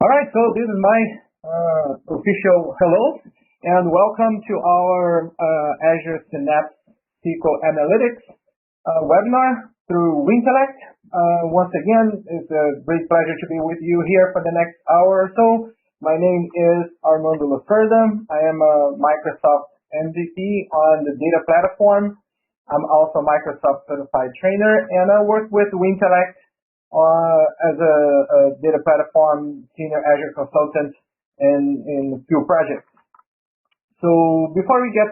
All right, so this is my official hello and welcome to our Azure Synapse SQL Analytics webinar through Wintellect. Once again, it's a great pleasure to be with you here for the next hour or so. My name is Armando Lacerda. I am a Microsoft MVP on the data platform. I'm also a Microsoft certified trainer, and I work with Wintellect as a data platform senior Azure consultant in a few projects. So before we get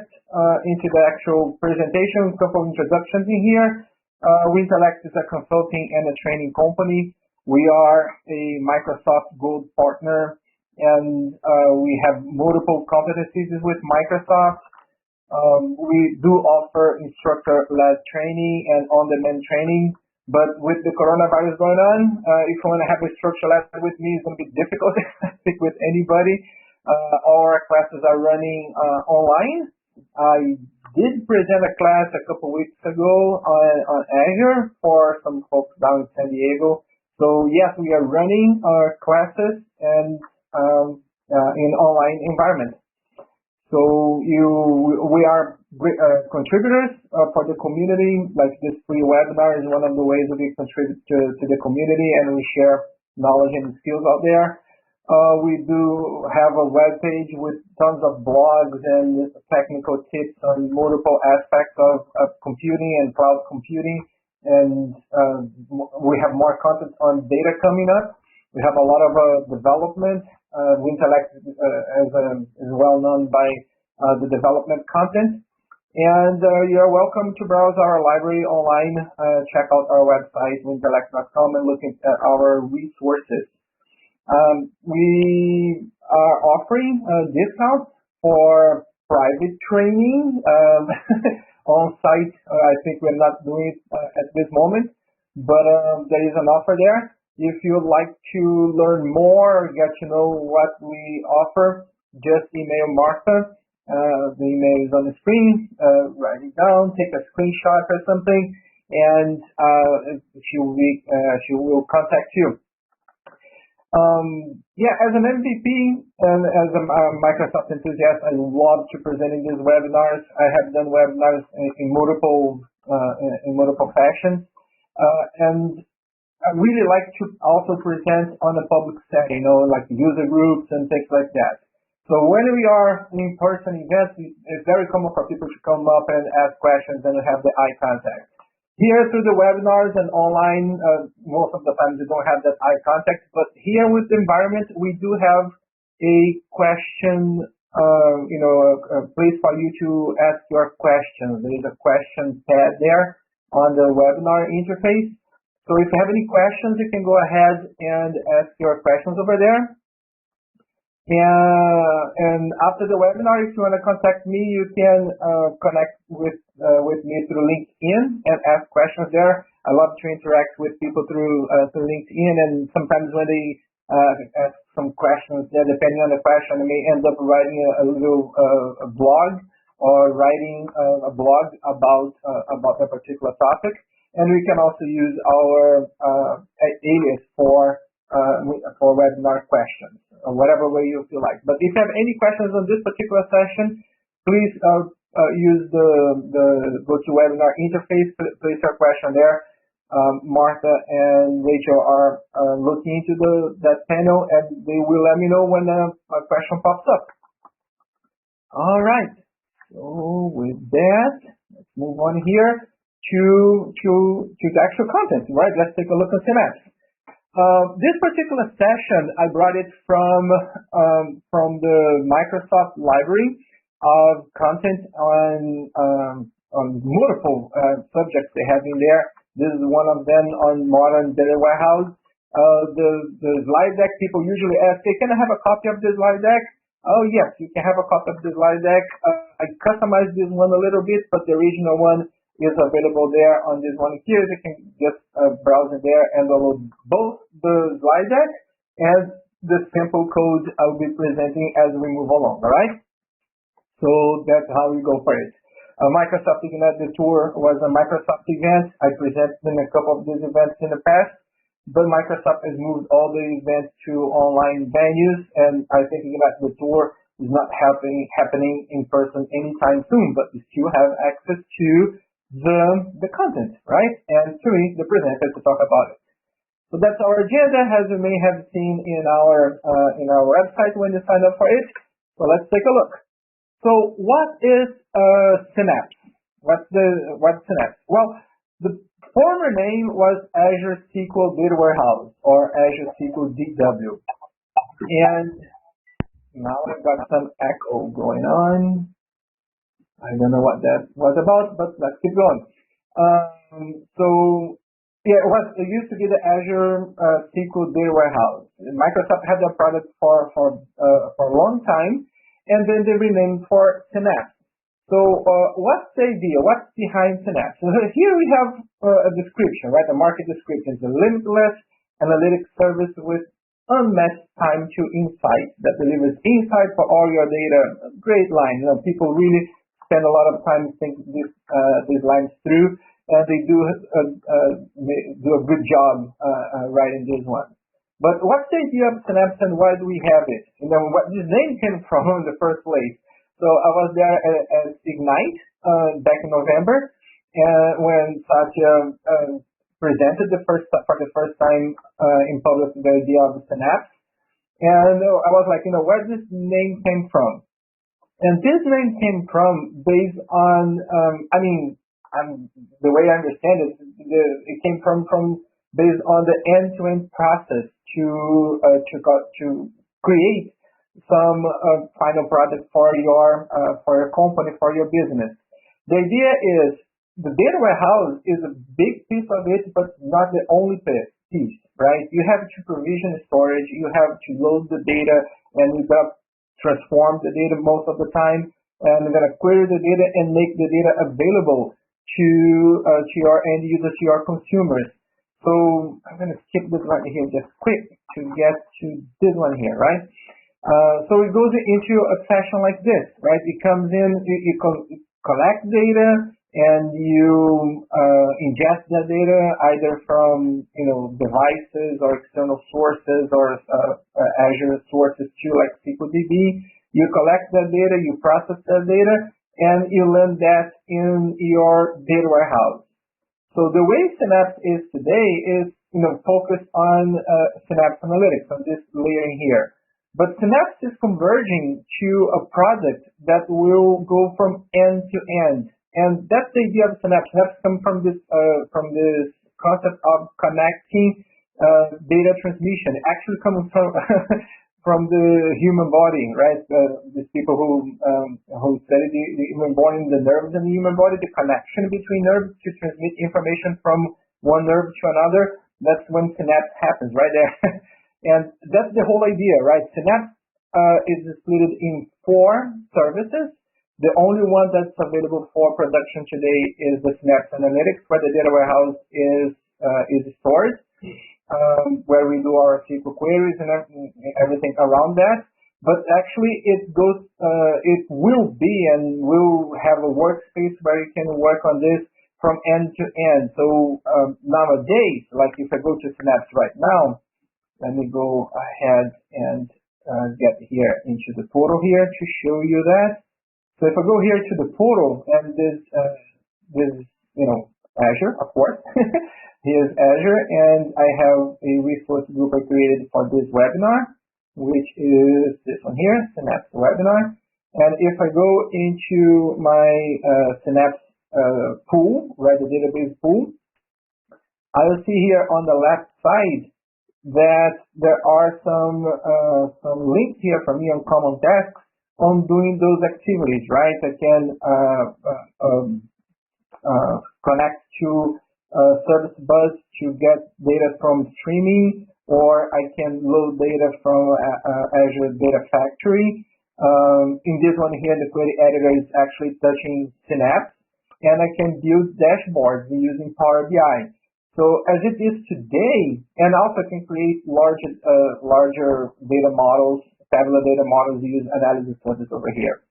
into the actual presentation, a couple of introductions in here. Wintellect is a consulting and a training company. We are a Microsoft Gold partner, and we have multiple competencies with Microsoft. We do offer instructor-led training and on-demand training. But with the coronavirus going on, if you want to have a structure lesson with me, it's going to be difficult to speak with anybody. All our classes are running online. I did present a class a couple weeks ago on Azure for some folks down in San Diego. So yes, we are running our classes and in online environment. So we are great contributors for the community. Like this free webinar is one of the ways that we contribute to the community, and we share knowledge and skills out there. We do have a web page with tons of blogs and technical tips on multiple aspects of computing and cloud computing. And we have more content on data coming up. We have a lot of development. Wintellect is well known by the development content. And you're welcome to browse our library online, check out our website, wintellect.com, and look at our resources. We are offering discounts for private training on site. I think we're not doing it at this moment, but there is an offer there. If you'd like to learn more or get to know what we offer, just email Martha. The email is on the screen. Write it down, take a screenshot or something, and she will contact you. As an MVP and as a Microsoft enthusiast, I love to present in these webinars. I have done webinars in multiple fashions, and I really like to also present on a public setting, like user groups and things like that. So when we are in person events, it's very common for people to come up and ask questions and have the eye contact. Here through the webinars and online, most of the time they don't have that eye contact, but here with the environment, we do have a question, a place for you to ask your questions. There is a question pad there on the webinar interface. So if you have any questions, you can go ahead and ask your questions over there. And after the webinar, if you want to contact me, you can connect with me through LinkedIn and ask questions there. I love to interact with people through LinkedIn, and sometimes when they ask some questions there, depending on the question, I may end up writing a little blog or writing a blog about a particular topic. And we can also use our alias for webinar questions, or whatever way you feel like. But if you have any questions on this particular session, please use the GoToWebinar interface, place your question there. Martha and Rachel are looking into that panel, and they will let me know when a question pops up. All right. So with that, let's move on here to the actual content, right? Let's take a look at Synapse. This particular session, I brought it from the Microsoft library of content on multiple subjects they have in there. This is one of them on modern data warehouse. The slide deck, people usually ask, hey, can I have a copy of this slide deck? Oh yes, you can have a copy of this slide deck. I customized this one a little bit, but the original one is available there on this one here. You can just browse it there and download both the slide deck and the sample code I'll be presenting as we move along, all right? So that's how we go for it. Microsoft Ignite the Tour was a Microsoft event. I presented in a couple of these events in the past. but Microsoft has moved all the events to online venues, and I think that the tour is not happening in person anytime soon, but we still have access to the content, right? And to me, the presenter to talk about it. So that's our agenda, as you may have seen in our website when you sign up for it. So let's take a look. So what is Synapse? What's Synapse? Well, the former name was Azure SQL Data Warehouse, or Azure SQL DW. And now I've got some echo going on. I don't know what that was about, but let's keep going. So yeah, it used to be the Azure SQL Data Warehouse. Microsoft had that product for a long time, and then they renamed for Synapse. So what's the idea? What's behind Synapse? So here we have a description, right? A market description. It's a limitless analytics service with unmatched time to insight that delivers insight for all your data. Great line. You know, people really spend a lot of time thinking these lines through, and they do a good job writing this one. But what's the idea of Synapse, and why do we have it? You know, what this name came from in the first place. So I was there at Ignite back in November, when Satya presented for the first time in public the idea of Synapse. And I was like, you know, where this name came from? And this name came from based on, the way I understand it, it came from based on the end-to-end process to create some final product for your company, for your business. The idea is the data warehouse is a big piece of it, but not the only piece, right? You have to provision storage, you have to load the data, and you got to transform the data most of the time, and you're going to query the data and make the data available to your end users, to your consumers. So I'm going to skip this right here just quick to get to this one here, right? So it goes into a fashion like this, right? It comes in, you collect data, and you ingest that data either from devices or external sources or Azure sources too, like SQLDB. You collect that data, you process that data, and you land that in your data warehouse. So the way Synapse is today is focused on Synapse Analytics, on this layer here. But Synapse is converging to a product that will go from end to end. And that's the idea of Synapse. Synapse comes from this concept of connecting data transmission. It actually comes from from the human body, right? These people who study the human body, the nerves in the human body, the connection between nerves to transmit information from one nerve to another. That's when Synapse happens, right there. And that's the whole idea, right? Synapse is split in 4 services. The only one that's available for production today is the Synapse Analytics, where the data warehouse is stored, where we do our SQL queries and everything around that. But actually, it will be and will have a workspace where you can work on this from end to end. So nowadays, like if I go to Synapse right now, let me go ahead and get here into the portal here to show you that. So if I go here to the portal, and this Azure, of course, here's Azure, and I have a resource group I created for this webinar, which is this one here, Synapse webinar. And if I go into my Synapse pool, right, the database pool, I will see here on the left side that there are some links here for me on common tasks on doing those activities, right? I can connect to Service Bus to get data from streaming, or I can load data from Azure Data Factory. In this one here, the query editor is actually touching Synapse, and I can build dashboards using Power BI. So as it is today, and also can create larger data models, tabular data models, use analysis sources over here.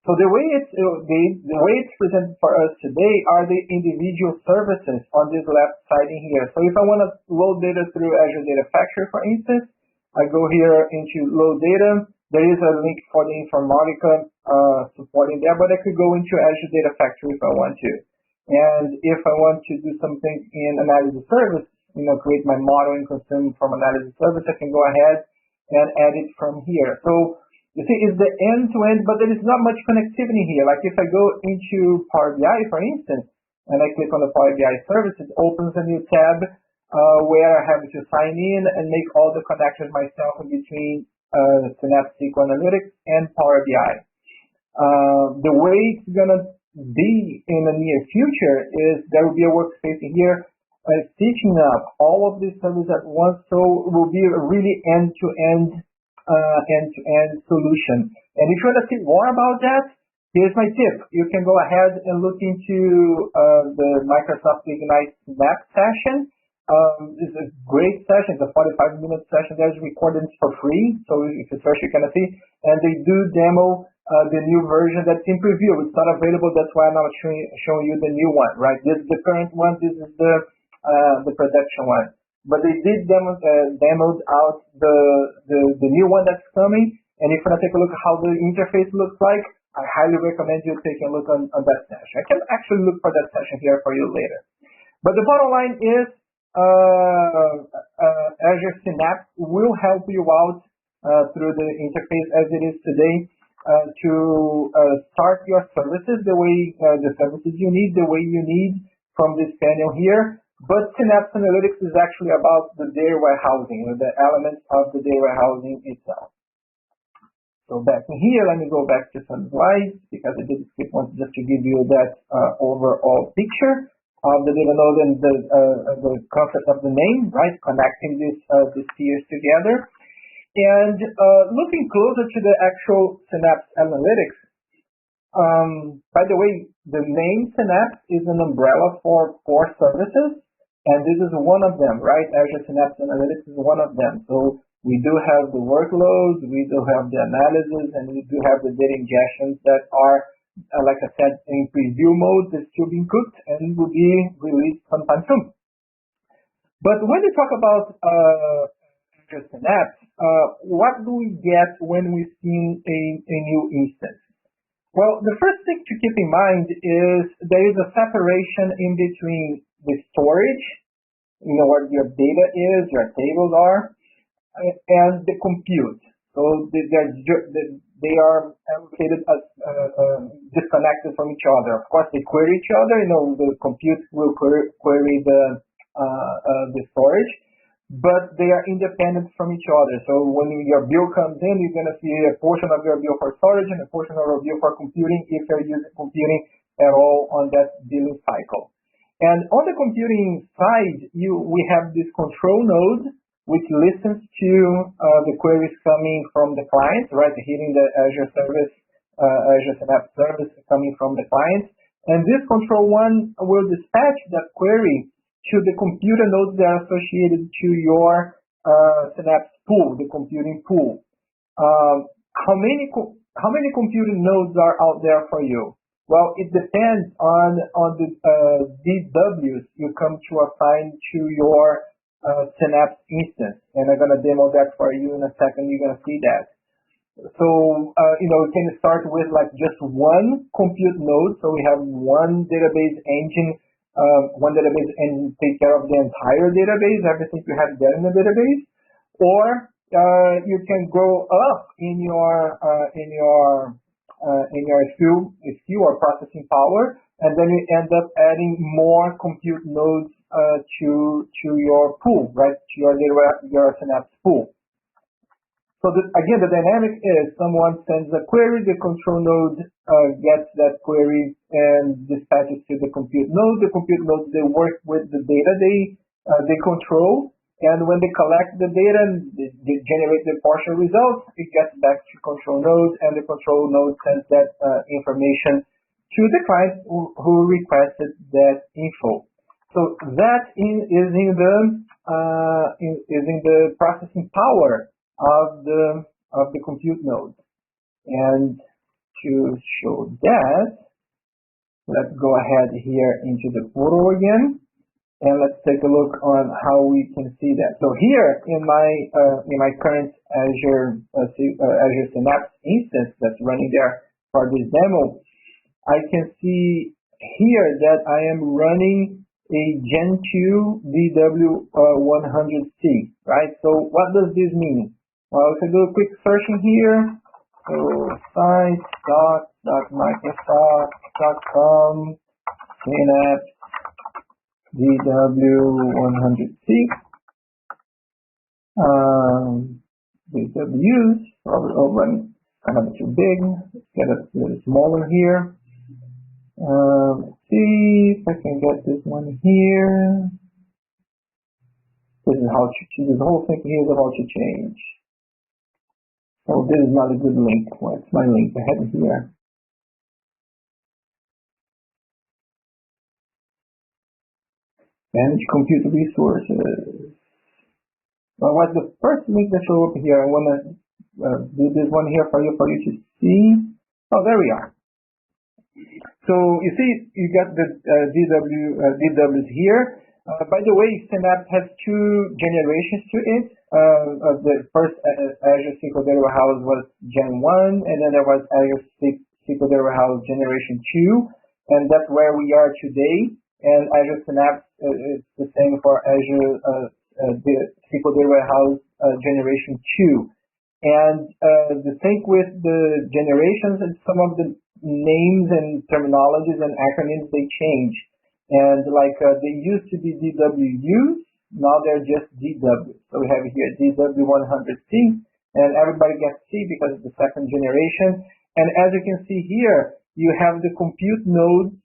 So the way it's presented for us today are the individual services on this left side in here. So if I want to load data through Azure Data Factory, for instance, I go here into load data. There is a link for the Informatica supporting there, but I could go into Azure Data Factory if I want to. And if I want to do something in analysis service, create my model and consume from analysis service, I can go ahead and add it from here. So you see, it's the end-to-end, but there is not much connectivity here. Like if I go into Power BI, for instance, and I click on the Power BI service, it opens a new tab where I have to sign in and make all the connections myself in between Synapse SQL Analytics and Power BI. The way it's going to be in the near future is there will be a workspace here stitching up all of these services at once, so it will be a really end-to-end solution. And if you want to see more about that, here's my tip. You can go ahead and look into the Microsoft Ignite Synapse session. It's a great session. It's a 45-minute session that's recorded for free. So if you search, you can see. And they do demo the new version that's in preview. It's not available. That's why I'm not showing you the new one, right? This is the current one. This is the production one. But they did demoed out the new one that's coming. And if you want to take a look at how the interface looks like, I highly recommend you taking a look on that session. I can actually look for that session here for you later. But the bottom line is Azure Synapse will help you out through the interface as it is today to start your services the way the services you need, the way you need from this panel here. But Synapse Analytics is actually about the data warehousing, the elements of the data warehousing itself. So back in here, let me go back to some slides because I did skip one just to give you that overall picture of the data node and the concept of the name, right? Connecting these tiers together. And looking closer to the actual Synapse Analytics, by the way, the name Synapse is an umbrella for 4 services. And this is one of them, right? Azure Synapse Analytics is one of them. So we do have the workloads, we do have the analysis, and we do have the data ingestions that are, like I said, in preview mode. They're still being cooked and will be released sometime soon. But when we talk about Azure Synapse, what do we get when we see a new instance? Well, the first thing to keep in mind is there is a separation in between the storage, where your data is, your tables are, and the compute. So they are allocated as disconnected from each other. Of course, they query each other. The compute will query the storage, but they are independent from each other. So when your bill comes in, you're going to see a portion of your bill for storage and a portion of your bill for computing if you're using computing at all on that billing cycle. And on the computing side, we have this control node, which listens to the queries coming from the client, right? Hitting the Azure service, Azure Synapse service coming from the client. And this control one will dispatch that query to the computer nodes that are associated to your Synapse pool, the computing pool. How many computing nodes are out there for you? Well, it depends on the DWs you come to assign to your Synapse instance. And I'm going to demo that for you in a second. You're going to see that. So, you can start with like just one compute node. So we have one database engine, and take care of the entire database, everything you have there in the database. Or you can go up in your SKU or processing power, and then you end up adding more compute nodes to your pool, right? To your Synapse pool. So again, the dynamic is someone sends a query, the control node gets that query and dispatches to the compute node. The compute nodes, they work with the data they control. And when they collect the data and they generate the partial results, it gets back to control node, and the control node sends that information to the client who requested that info. So that is in the processing power of the compute node. And to show that, let's go ahead here into the portal again, and let's take a look on how we can see that. So here in my current Azure Synapse instance that's running there for this demo, I can see here that I am running a Gen 2 DW100C, right? So what does this mean? Well, if I do a quick searching here, so site.microsoft.com Synapse DW100C. DWs probably kind of too big. Let's get it a little smaller here. Let's see if I can get this one here. This is how to change. This whole thing here is about to change. So this is not a good link. What's my link? I have it here. Manage compute resources. Well, what's the first link that show up here? I want to do this one here for you to see. Oh, there we are. So you see, you got the DWs here. By the way, Synapse has two generations to it. The first Azure SQL Data Warehouse was Gen 1, and then there was Azure SQL Data Warehouse Generation 2, and that's where we are today. And Azure Synapse is the same for Azure SQL Data Warehouse Generation 2. And the thing with the generations is some of the names and terminologies and acronyms, they change. And like they used to be DWUs, now they're just DW. So we have here DW100C, and everybody gets C because it's the second generation. And as you can see here, you have the compute nodes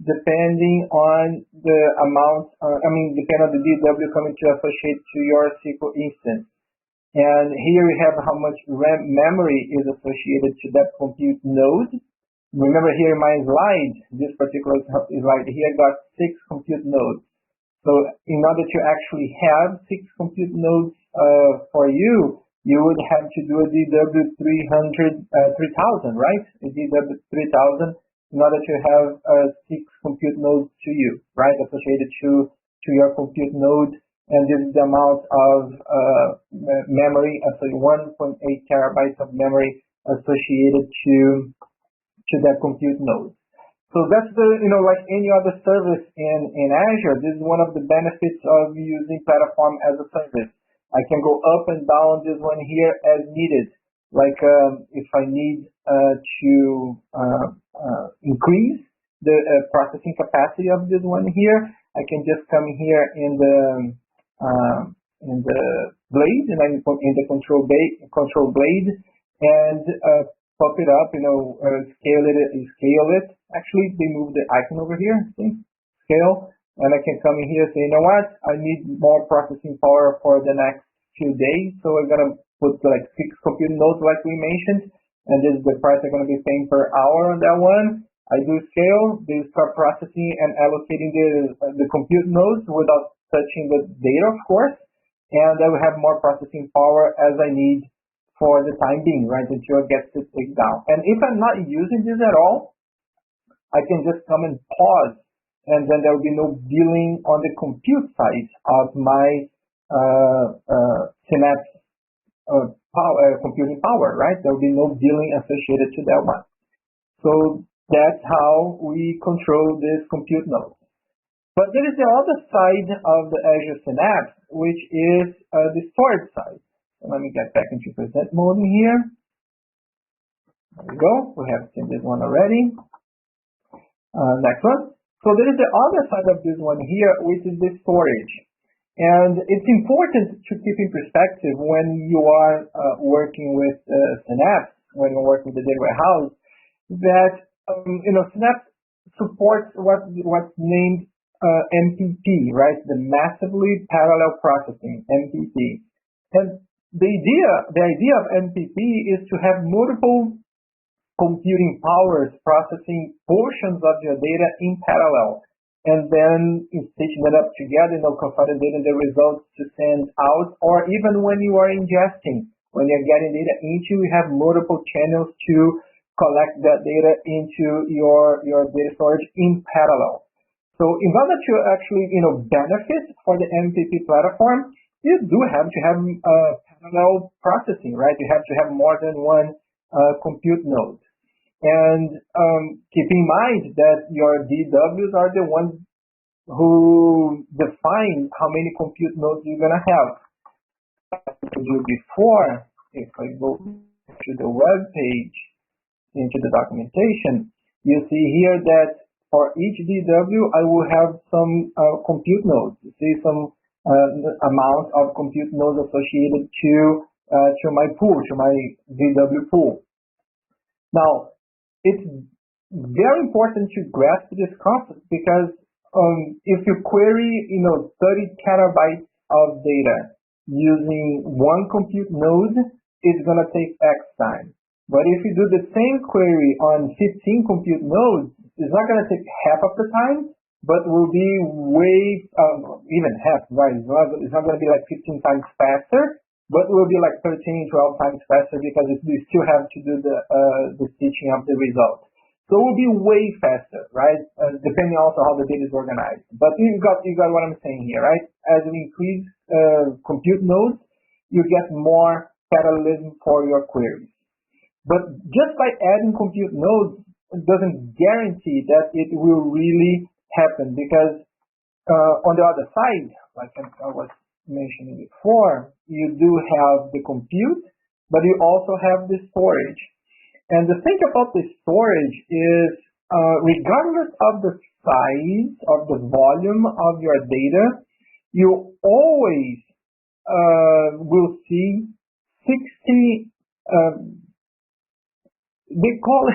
depending on the amount, depending on the DW coming to associate to your SQL instance. And here we have how much RAM memory is associated to that compute node. Remember here in my slide, this particular slide here got 6 compute nodes. So in order to actually have 6 compute nodes for you, you would have to do a DW3000, right? A DW3000 in order to have 6 compute nodes to you, right? Associated to your compute node. And this is the amount of memory, so 1.8 terabytes of memory associated to that compute node. So that's like any other service in Azure, this is one of the benefits of using platform as a service. I can go up and down this one here as needed. Like if I need to increase the processing capacity of this one here, I can just come here in the blade, and I'm in the control blade, and pop it up, scale it. Actually, they moved the icon over here, see? Scale, and I can come in here and say, you know what? I need more processing power for the next few days, so I'm gonna put like 6 compute nodes like we mentioned, and this is the price I'm gonna be paying per hour on that one. I do scale, they start processing and allocating the compute nodes without touching the data, of course, and I will have more processing power as I need for the time being, right, until it gets to take down. And if I'm not using this at all, I can just come and pause, and then there will be no billing on the compute side of my Synapse computing power, right? There will be no billing associated to that one. So that's how we control this compute node. But there is the other side of the Azure Synapse, which is the storage side. So let me get back into present mode here. There we go. We have seen this one already. Next one. So there is the other side of this one here, which is the storage. And it's important to keep in perspective when you are working with Synapse, when you're working with the data warehouse, that Synapse supports what's named MPP, right? The massively parallel processing, MPP. And the idea of MPP is to have multiple computing powers processing portions of your data in parallel, and then stitching it up together, consolidating the results to send out, or even when you are ingesting, when you're getting data into, you have multiple channels to collect that data into your data storage in parallel. So in order to actually, benefit for the MPP platform, you do have to have parallel processing, right? You have to have more than one compute node. And keep in mind that your DWs are the ones who define how many compute nodes you're going to have. Before, if I go to the web page, into the documentation, you see here that for each DW, I will have some compute nodes. You see some amount of compute nodes associated to my pool, to my DW pool. Now, it's very important to grasp this concept because if you query, 30 terabytes of data using one compute node, it's going to take X time. But if you do the same query on 15 compute nodes, it's not going to take half of the time, but will be way, even half, right? It's not going to be like 15 times faster, but will be like 13, 12 times faster because you still have to do the stitching of the result. So it will be way faster, right? Depending also how the data is organized. But you got what I'm saying here, right? As we increase compute nodes, you get more parallelism for your queries. But just by adding compute nodes, it doesn't guarantee that it will really happen because on the other side, like I was mentioning before, you do have the compute, but you also have the storage. And the thing about the storage is regardless of the size of the volume of your data, you always will see 60 they call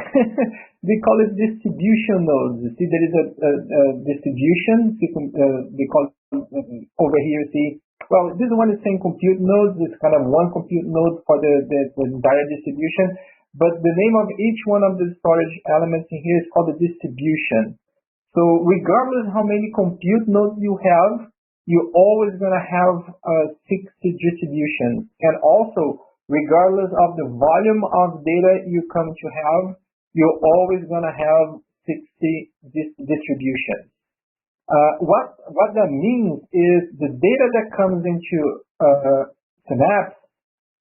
it distribution nodes. You see, there is a distribution. They call it, over here. See, well, this one is saying compute nodes. It's kind of one compute node for the entire distribution. But the name of each one of the storage elements in here is called the distribution. So regardless how many compute nodes you have, you're always going to have 60 distributions. And also, regardless of the volume of data you come to have, you're always going to have 60 distributions. What that means is the data that comes into Synapse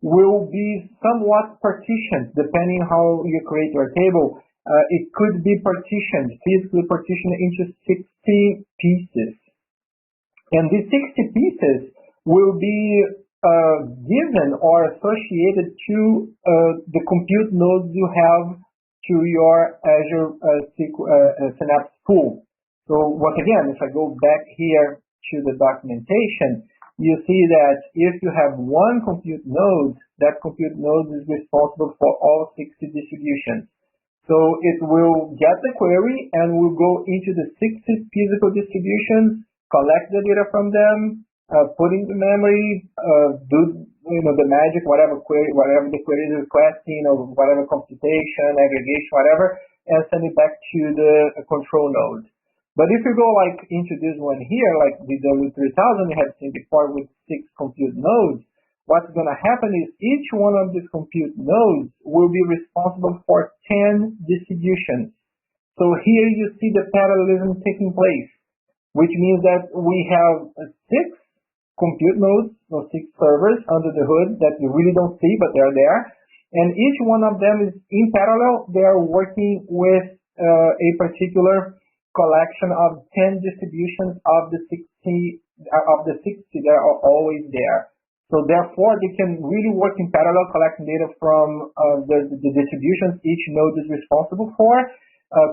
will be somewhat partitioned depending how you create your table. It could be physically partitioned into 60 pieces. And these 60 pieces will be given or associated to the compute nodes you have to your Azure Synapse pool. So once again, if I go back here to the documentation, you see that if you have one compute node, that compute node is responsible for all 60 distributions. So it will get the query and will go into the 60 physical distributions, collect the data from them, put in the memory, do the magic, whatever the query is requesting, or whatever computation, aggregation, whatever, and send it back to the control node. But if you go like into this one here, like the DW3000 we have seen before with 6 compute nodes, what's going to happen is each one of these compute nodes will be responsible for 10 distributions. So here you see the parallelism taking place, which means that we have 6 compute nodes, or 6 servers under the hood that you really don't see, but they're there. And each one of them is in parallel. They are working with a particular collection of 10 distributions of the 60 that are always there. So therefore, they can really work in parallel, collecting data from the distributions each node is responsible for,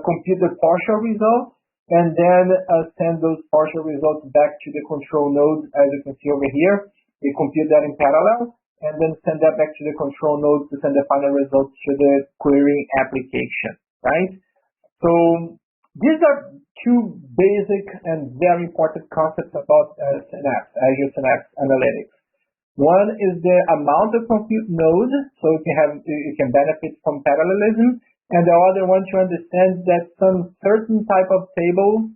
compute the partial results, and then send those partial results back to the control node, as you can see over here. They compute that in parallel, and then send that back to the control node to send the final results to the querying application, right? So these are two basic and very important concepts about Synapse, Azure Synapse Analytics. One is the amount of compute nodes, so you can benefit from parallelism. And the other one to understand that some certain type of table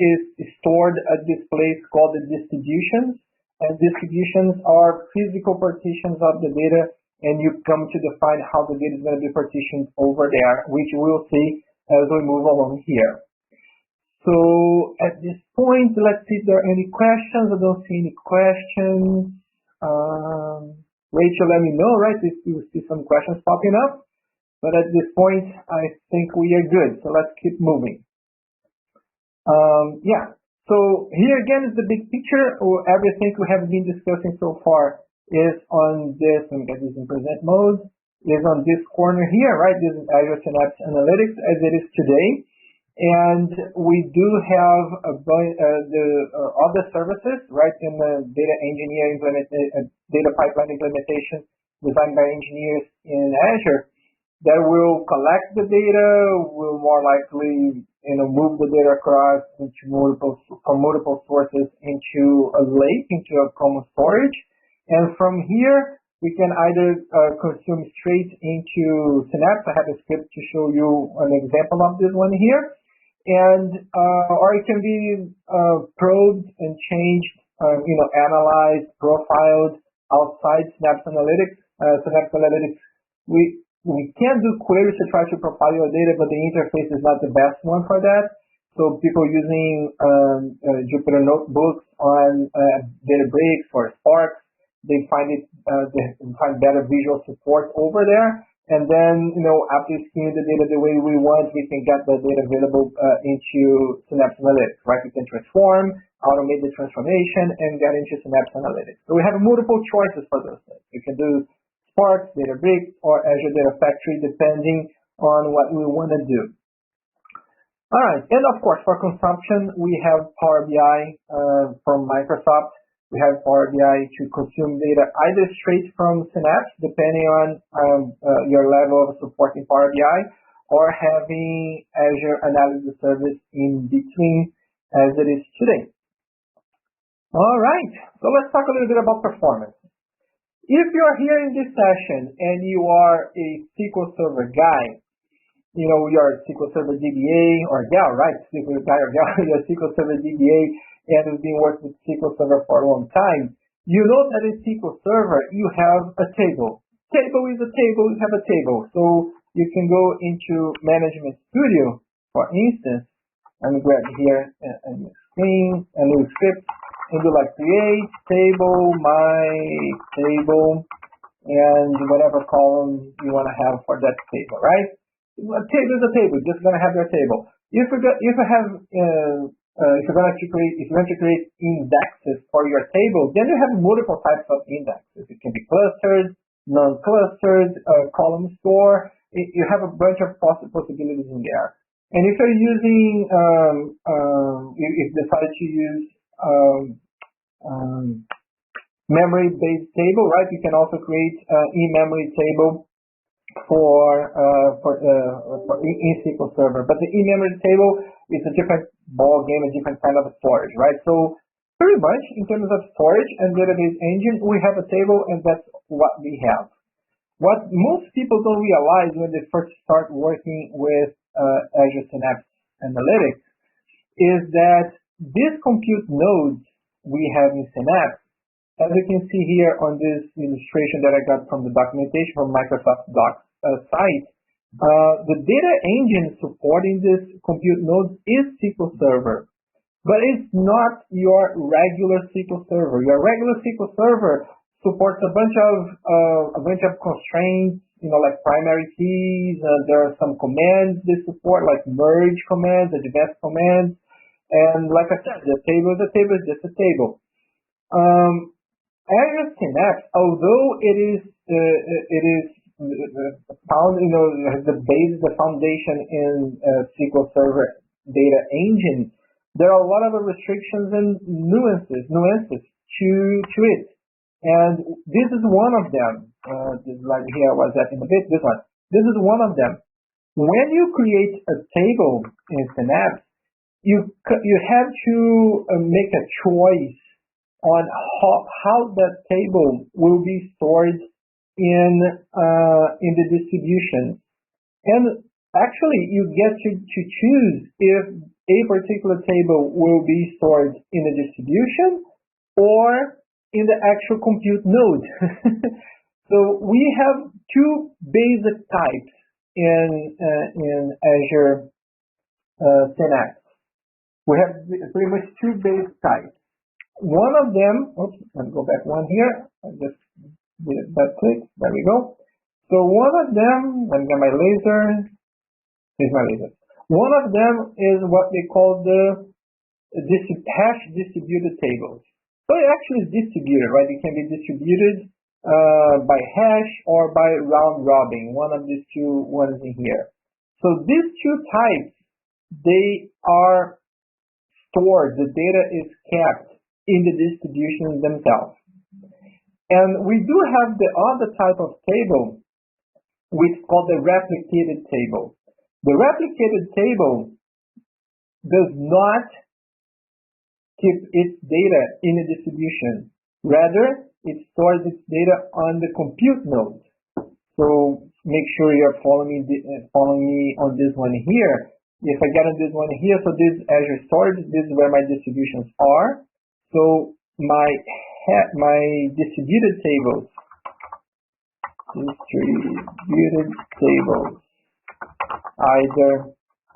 is stored at this place called the distributions. And distributions are physical partitions of the data and you come to define how the data is going to be partitioned over there, which we'll see as we move along here. So at this point, let's see if there are any questions. I don't see any questions. Rachel, let me know, right, if you see some questions popping up. But at this point, I think we are good. So let's keep moving. Yeah. So here again is the big picture, or everything we have been discussing so far is on this, let me get this in present mode, is on this corner here, right? This is Azure Synapse Analytics as it is today. And we do have the other services, right, in the data engineering data pipeline implementation designed by engineers in Azure that will collect the data, will more likely, move the data across from multiple sources into a lake, into a common storage. And from here, we can either consume straight into Synapse. I have a script to show you an example of this one here. And, or it can be probed and changed, analyzed, profiled outside Synapse Analytics. Synapse Analytics, we can do queries to try to profile your data, but the interface is not the best one for that. So people using Jupyter Notebooks on Databricks or Spark, they find better visual support over there. And then, after scanning the data the way we want, we can get the data available into Synapse Analytics, right? We can transform, automate the transformation, and get into Synapse Analytics. So we have multiple choices for those things. You can do Spark, Databricks, or Azure Data Factory, depending on what we want to do. All right, and of course, for consumption, we have Power BI from Microsoft. We have Power BI to consume data either straight from Synapse, depending on your level of support in Power BI, or having Azure Analysis Service in between as it is today. All right, so let's talk a little bit about performance. If you're here in this session and you are a SQL Server guy, you're a SQL Server DBA or gal, right? SQL guy or gal, you're a SQL Server DBA and you've been working with SQL Server for a long time, you know that in SQL Server you have a table. Table is a table, you have a table. So you can go into Management Studio, for instance, and grab here a new screen, a new script, and do like create table, my table, and whatever column you want to have for that table, right? A table is a table, just gonna have your table. If you want to create indexes for your table, then you have multiple types of indexes. It can be clustered, non-clustered, column store. You have a bunch of possibilities in there. And if you're using, if you decide to use memory-based table, right? You can also create in-memory table in SQL Server. But the in-memory table is a different ball game, a different kind of storage, right? So pretty much in terms of storage and database engine, we have a table, and that's what we have. What most people don't realize when they first start working with Azure Synapse Analytics is that these compute nodes we have in Synapse, as you can see here on this illustration that I got from the documentation from Microsoft Docs site, the data engine supporting this compute node is SQL Server, but it's not your regular SQL Server. Your regular SQL Server supports a bunch of constraints, like primary keys. There are some commands they support, like merge commands, advanced commands, and like I said, the table is just a table. Azure Synapse, although it is found, the base, the foundation in SQL Server data engine, there are a lot of restrictions and nuances to it. And this is one of them. This slide here was that in a bit, this one. This is one of them. When you create a table in Synapse, you have to make a choice on how that table will be stored in the distribution. And actually, you get to choose if a particular table will be stored in a distribution or in the actual compute node. So we have two basic types in Azure Synapse. We have pretty much two basic types. One of them, oops, let me go back one here. I just did it by click. There we go. So one of them, let me get my laser. Here's my laser. One of them is what they call the hash distributed tables. So it actually is distributed, right? It can be distributed by hash or by round robin. One of these two ones in here. So these two types, they are stored. The data is kept in the distributions themselves. And we do have the other type of table, which is called the replicated table. The replicated table does not keep its data in a distribution. Rather, it stores its data on the compute node. So make sure you're following me on this one here. If I get on this one here, so this Azure storage, this is where my distributions are. So my distributed tables, either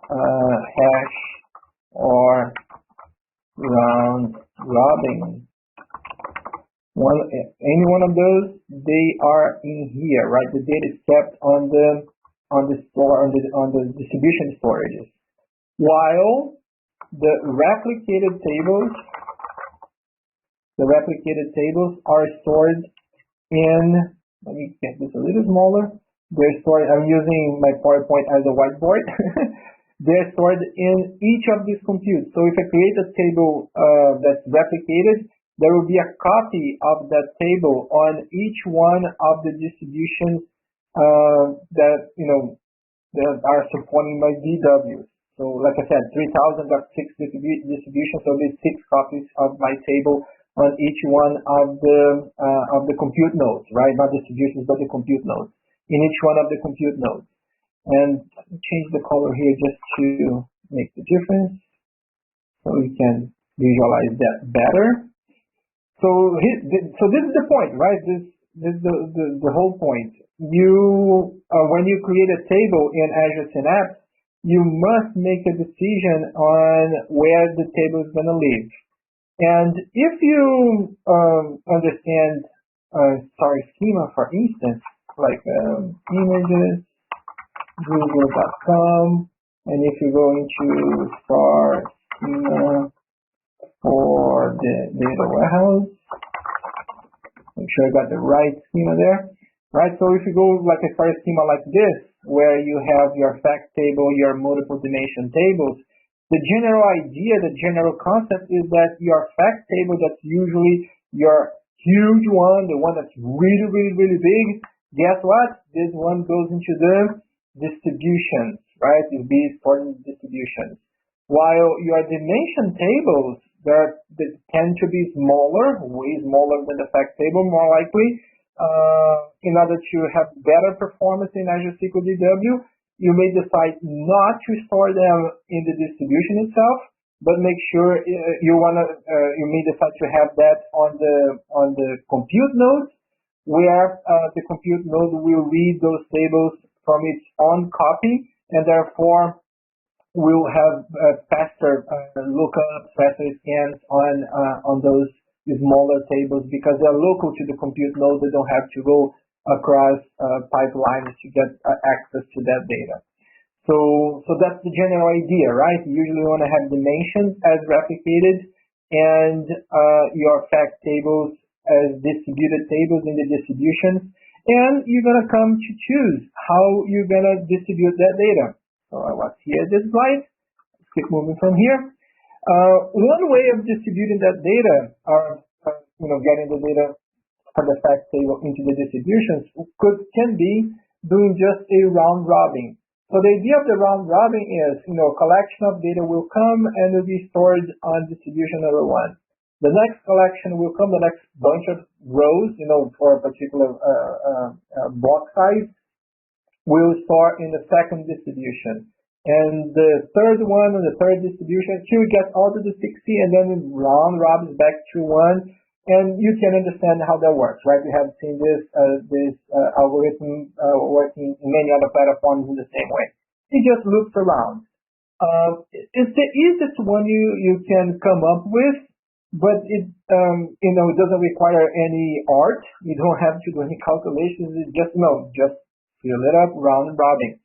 hash or round robin, any one of those, they are in here, right? The data is kept on the distribution storages, while the replicated tables are stored in, let me get this a little smaller. They're stored, I'm using my PowerPoint as a whiteboard. They're stored in each of these computes. So if I create a table that's replicated, there will be a copy of that table on each one of the distributions that are supporting my DW. So like I said, 3,000 got 6 distributions, so there's 6 copies of my table on each one of the compute nodes, right? Not distributions, but the compute nodes. In each one of the compute nodes. And change the color here just to make the difference, so we can visualize that better. So this is the point, right? This is the whole point. You when you create a table in Azure Synapse, you must make a decision on where the table is going to live. And if you understand schema, for instance, like images, google.com, and if you go into star schema for the data warehouse, make sure I got the right schema there, right? So if you go like a star schema like this, where you have your fact table, your multiple dimension tables, the general idea, the general concept is that your fact table, that's usually your huge one, the one that's really, really, really big, guess what? This one goes into the distributions, right? It will be stored in distributions. While your dimension tables, they tend to be smaller, way smaller than the fact table, more likely. In order to have better performance in Azure SQL DW, you may decide not to store them in the distribution itself, but make sure you may decide to have that on the compute node, where the compute node will read those tables from its own copy, and therefore will have faster lookups, faster scans on those smaller tables, because they're local to the compute node. They don't have to go across pipelines to get access to that data. So that's the general idea, right? You usually want to have dimensions as replicated, and your fact tables as distributed tables in the distributions, and you're going to come to choose how you're going to distribute that data. So I was here this slide. Let's keep moving from here. One way of distributing that data, or getting the data from the fact table into the distributions, can be doing just a round robin. So the idea of the round robin is, a collection of data will come and will be stored on distribution number 1. The next collection will come, the next bunch of rows, for a particular block size, will store in the second distribution. And the third one, and the third distribution, till we get all to the 60, and then it round robins back to 1. and you can understand how that works, right? We have seen this algorithm working in many other platforms in the same way. It just looks around. It's the easiest one you can come up with, but it it doesn't require any art. You don't have to do any calculations. It's just just fill it up round and robin.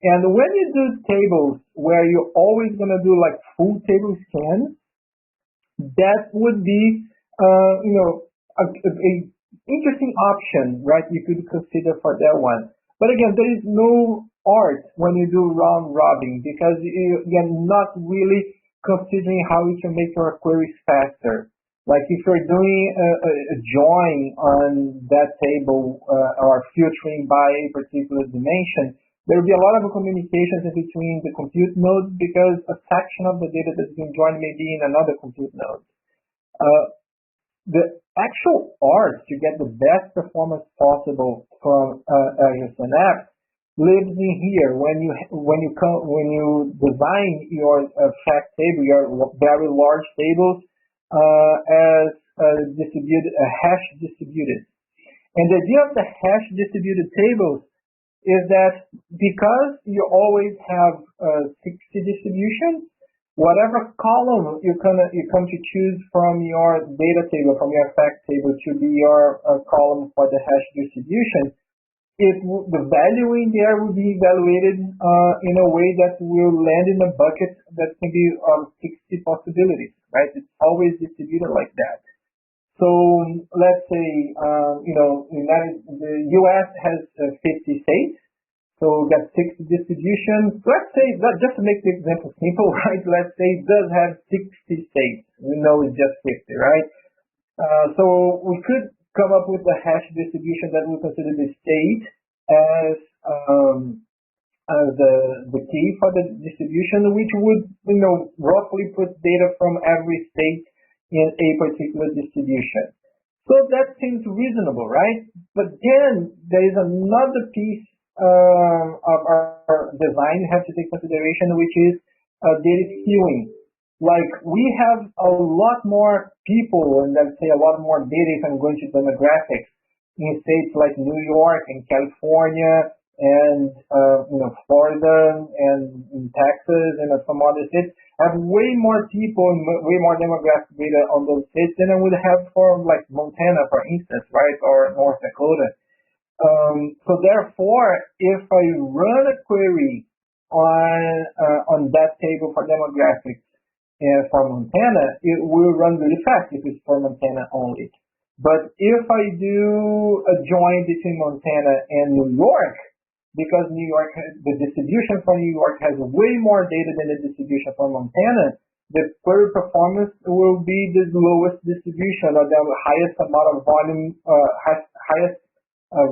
And when you do tables where you're always gonna do like full table scan, that would be a interesting option, right? You could consider for that one. But again, there is no art when you do round robin because you're not really considering how you can make your queries faster. Like if you're doing a join on that table or filtering by a particular dimension, there will be a lot of communications in between the compute nodes because a section of the data that's being joined may be in another compute node. The actual art to get the best performance possible from Azure Synapse lives in here when you design your fact table, your very large tables as hash distributed. And the idea of the hash distributed tables is that because you always have 60 distribution, whatever column you come to choose from your data table, from your fact table to be your column for the hash distribution, the value in there will be evaluated in a way that will land in a bucket that can be of 60 possibilities, right? It's always distributed like that. So let's say, the US has 50 states. So we got 60 distributions. Let's say, just to make the example simple, right? Let's say it does have 60 states. We know it's just 50, right? So we could come up with a hash distribution that we consider the state as the key for the distribution, which would, roughly put data from every state in a particular distribution. So that seems reasonable, right? But then there is another piece of our design you have to take consideration, which is data skewing. Like we have a lot more people and let's say a lot more data if I'm going to demographics in states like New York and California and Florida and Texas and some other states have way more people and way more demographic data on those states than I would have for like Montana, for instance, right, or North Dakota. So therefore, if I run a query on that table for demographics for Montana, it will run really fast if it's for Montana only. But if I do a join between Montana and New York, because New York, the distribution for New York has way more data than the distribution for Montana, the query performance will be the lowest distribution or the highest amount of volume, highest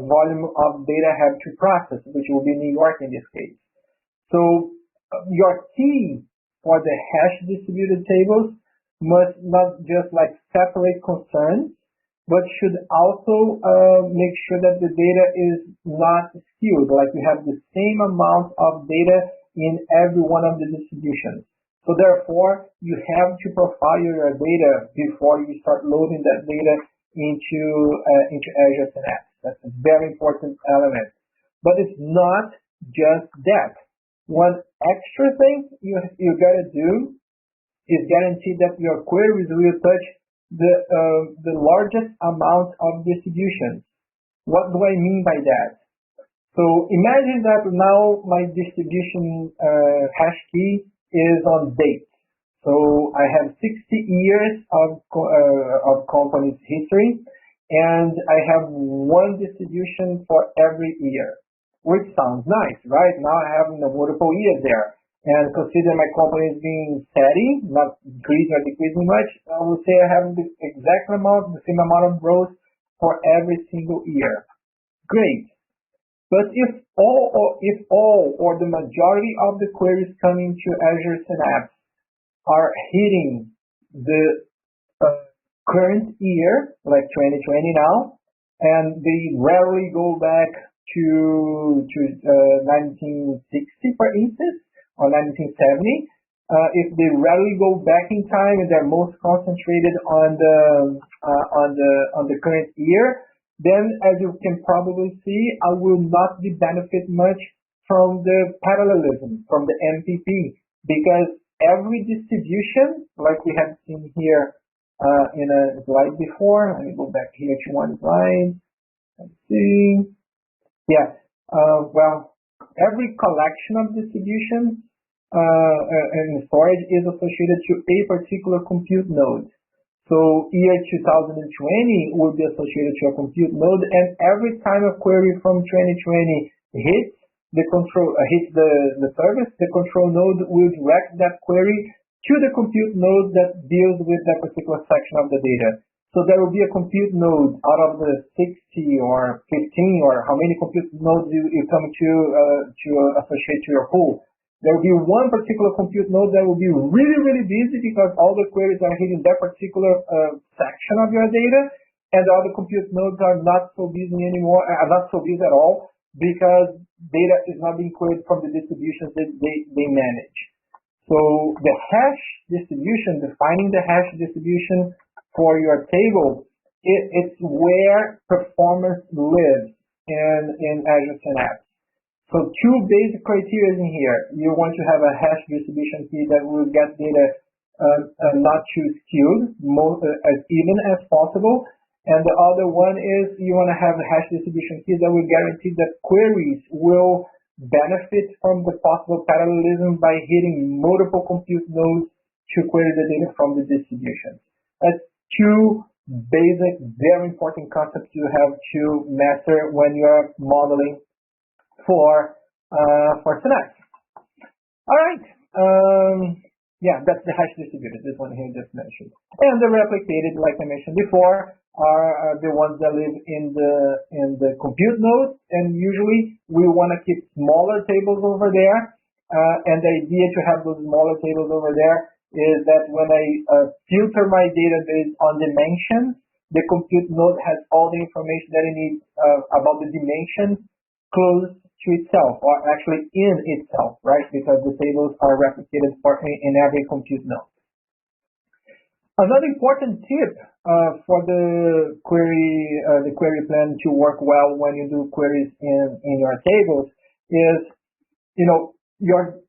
volume of data I have to process, which will be New York in this case. So your key for the hash distributed tables must not just like separate concerns, but should also make sure that the data is not skewed, like you have the same amount of data in every one of the distributions. So therefore, you have to profile your data before you start loading that data into Azure Synapse. That's a very important element. But it's not just that. One extra thing you gotta do is guarantee that your queries will touch the largest amount of distributions. What do I mean by that? So imagine that now my distribution hash key is on date. So I have 60 years of company's history, and I have one distribution for every year, which sounds nice, right? Now I have multiple years there. And consider my company is being steady, not increasing or decreasing much, I would say I have the exact amount, the same amount of rows for every single year. Great. But if all or the majority of the queries coming to Azure Synapse are hitting the current year, like 2020 now, and they rarely go back to 1960, for instance, or 1970, if they rarely go back in time and they're most concentrated on the current year, then as you can probably see, I will not be benefit much from the parallelism, from the MPP, because every distribution, like we have seen here in a slide before, let me go back here to one slide. Let's see. Yeah, well, every collection of distributions and storage is associated to a particular compute node. So year 2020 will be associated to a compute node, and every time a query from 2020 hits the service, the control node will direct that query to the compute node that deals with that particular section of the data. So there will be a compute node out of the 60 or 15 or how many compute nodes you come to associate to your pool. There will be one particular compute node that will be really, really busy because all the queries are hitting that particular section of your data, and the other compute nodes are not so busy anymore, are not so busy at all because data is not being queried from the distributions that they manage. So the hash distribution, defining the hash distribution for your table, it's where performance lives in Azure Synapse. So two basic criteria in here. You want to have a hash distribution key that will get data not too skewed, as even as possible. And the other one is you want to have a hash distribution key that will guarantee that queries will benefit from the possible parallelism by hitting multiple compute nodes to query the data from the distribution. That's two basic, very important concepts you have to master when you're modeling for Synapse. All right. Yeah, that's the hash distributed, this one here just mentioned. And the replicated, like I mentioned before, are the ones that live in the compute node, and usually we want to keep smaller tables over there. And the idea to have those smaller tables over there is that when I filter my database on dimensions, the compute node has all the information that it needs about the dimensions close to itself, or actually in itself, right? Because the tables are replicated in every compute node. Another important tip for the query plan to work well when you do queries in your tables is, your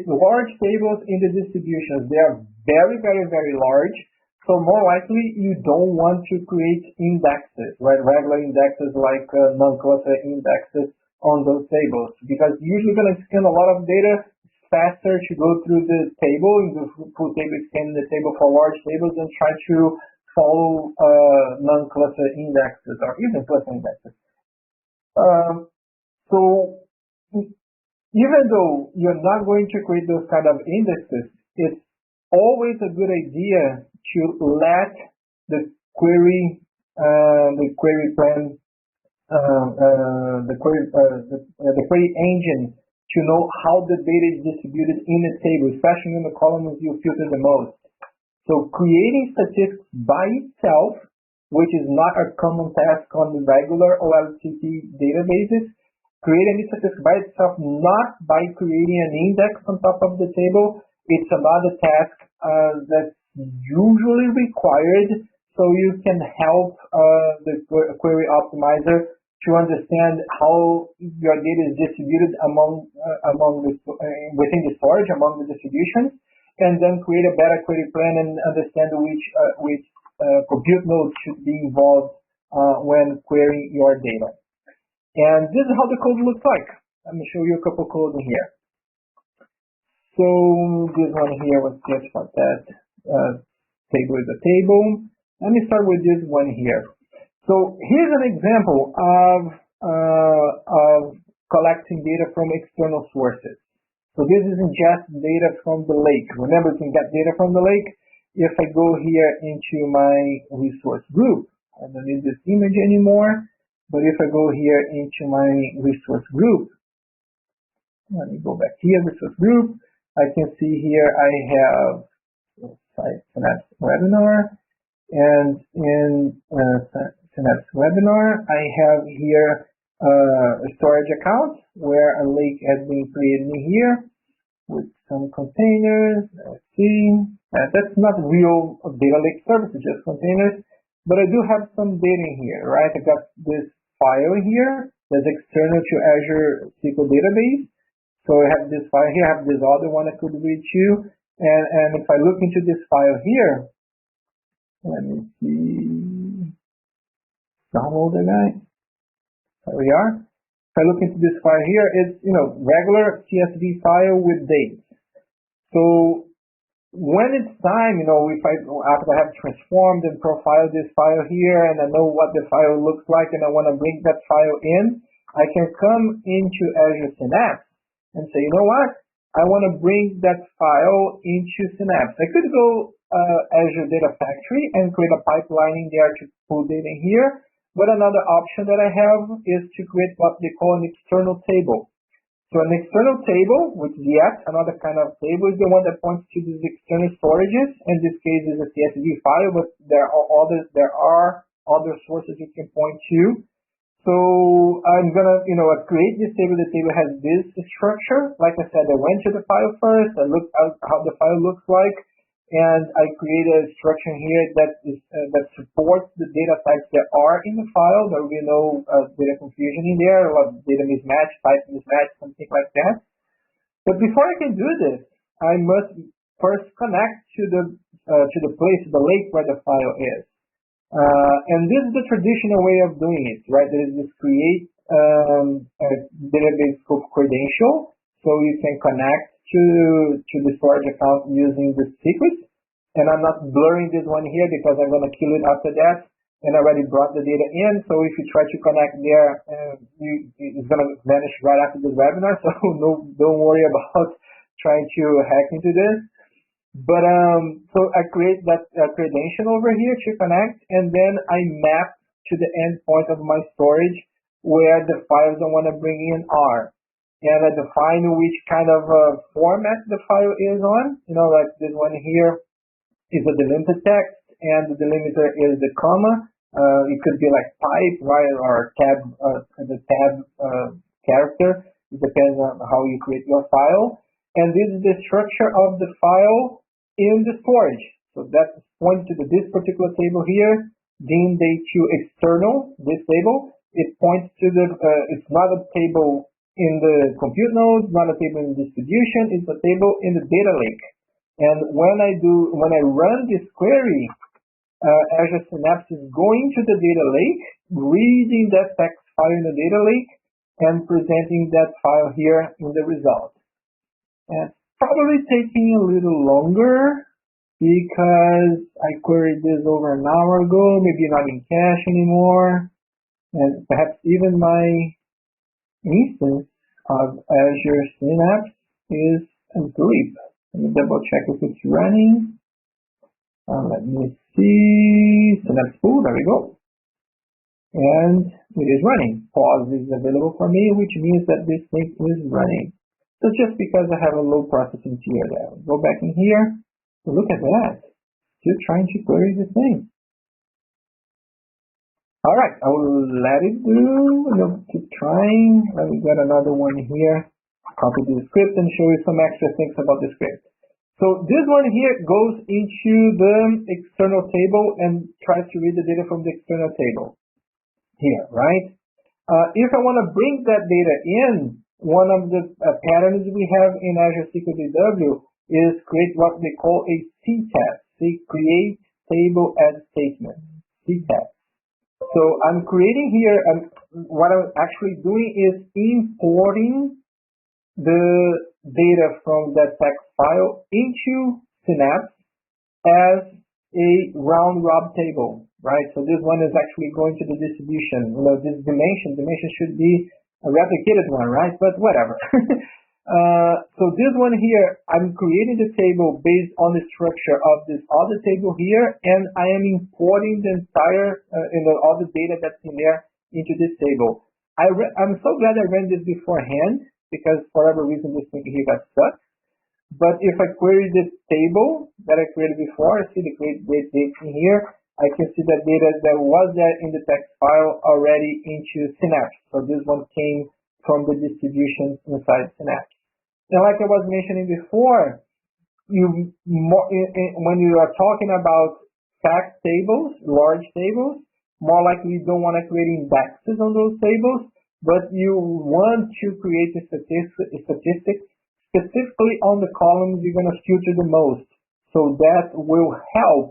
large tables in the distributions, they are very, very, very large. So more likely you don't want to create indexes, right? Regular indexes like non-cluster indexes on those tables, because you're usually going to scan a lot of data. Faster to go through the table, in the full table, scan the table for large tables and try to follow non-cluster indexes or even cluster indexes. So even though you're not going to create those kind of indexes, it's always a good idea to let the query plan, the query engine to know how the data is distributed in a table, especially in the columns you filter the most. So creating statistics by itself, which is not a common task on the regular OLTP databases, creating statistics by itself, not by creating an index on top of the table. It's another task that's usually required, so you can help the query optimizer to understand how your data is distributed within the storage, among the distributions, and then create a better query plan and understand which compute nodes should be involved when querying your data. And this is how the code looks like. Let me show you a couple codes in here. So this one here was just like that. Table is a table. Let me start with this one here. So here's an example of collecting data from external sources. So this is ingest data from the lake. Remember, you can get data from the lake. If I go here into my resource group, I don't need this image anymore, but if I go here into my resource group, let me go back here, resource group, I can see here I have Synapse Webinar, and in Synapse Webinar, I have here a storage account where a lake has been created in here. with some containers. Let's see. That's not real data lake service, it's just containers. But I do have some data in here, right? I got this file here that's external to Azure SQL Database. So I have this file here, I have this other one I could read too. And if I look into this file here, let me see, download the guy. There we are. If I look into this file here, it's regular CSV file with dates. So when it's time, after I have transformed and profiled this file here, and I know what the file looks like, and I want to bring that file in, I can come into Azure Synapse and say, you know what? I want to bring that file into Synapse. I could go Azure Data Factory and create a pipeline in there to pull data in here. But another option that I have is to create what they call an external table. So an external table, which is yet another kind of table, is the one that points to these external storages. In this case, is a CSV file, but there are other sources you can point to. So I'm gonna, create this table. The table has this structure. Like I said, I went to the file first. I looked at how the file looks like. And I created a structure here that supports the data types that are in the file. There will be no data confusion in there, or data mismatch, type mismatch, something like that. But before I can do this, I must first connect to the place, the lake where the file is. And this is the traditional way of doing it, right? There is this create a database scope credential, so you can connect to the storage account using the secret. And I'm not blurring this one here because I'm going to kill it after that. And I already brought the data in. So if you try to connect there, it's going to vanish right after this webinar. So don't worry about trying to hack into this. But so I create that credential over here to connect, and then I map to the endpoint of my storage where the files I want to bring in are. And I define which kind of format the file is on. Like this one here is a delimited text, and the delimiter is the comma. It could be like pipe, right, or tab, the tab character. It depends on how you create your file. And this is the structure of the file in the storage. So that's pointing to this particular table here, deemed day2 external, this table. It points to it's not a table in the compute node, not a table in distribution, it's a table in the data lake. And when I run this query, Azure Synapse is going to the data lake, reading that text file in the data lake, and presenting that file here in the result. And it's probably taking a little longer because I queried this over an hour ago, maybe not in cache anymore, and perhaps even my instance of Azure Synapse is asleep. Let me double check if it's running. Let me see. Synapse pool, there we go. And it is running. Pause is available for me, which means that this thing is running. So just because I have a low processing tier there. Go back in here. Look at that. Still trying to query the thing. All right, I will let it do. Keep trying. Let me get another one here. Copy the script and show you some extra things about the script. So this one here goes into the external table and tries to read the data from the external table here, right? If I want to bring that data in, one of the patterns we have in Azure SQL DW is create what they call a CTAS, create table as statement, CTAS. So I'm creating here, and what I'm actually doing is importing the data from that text file into Synapse as a round-robin table, right? So this one is actually going to the distribution. This dimension should be a replicated one, right? But whatever. So this one here, I'm creating the table based on the structure of this other table here, and I am importing the entire, all the data that's in there into this table. I'm so glad I ran this beforehand, because for whatever reason this thing here got stuck. But if I query this table that I created before, I see the create date in here, I can see that data that was there in the text file already into Synapse. So this one came from the distribution inside Synapse. And like I was mentioning before, when you are talking about fact tables, large tables, more likely you don't want to create indexes on those tables, but you want to create a statistics specifically on the columns you're going to filter the most. So that will help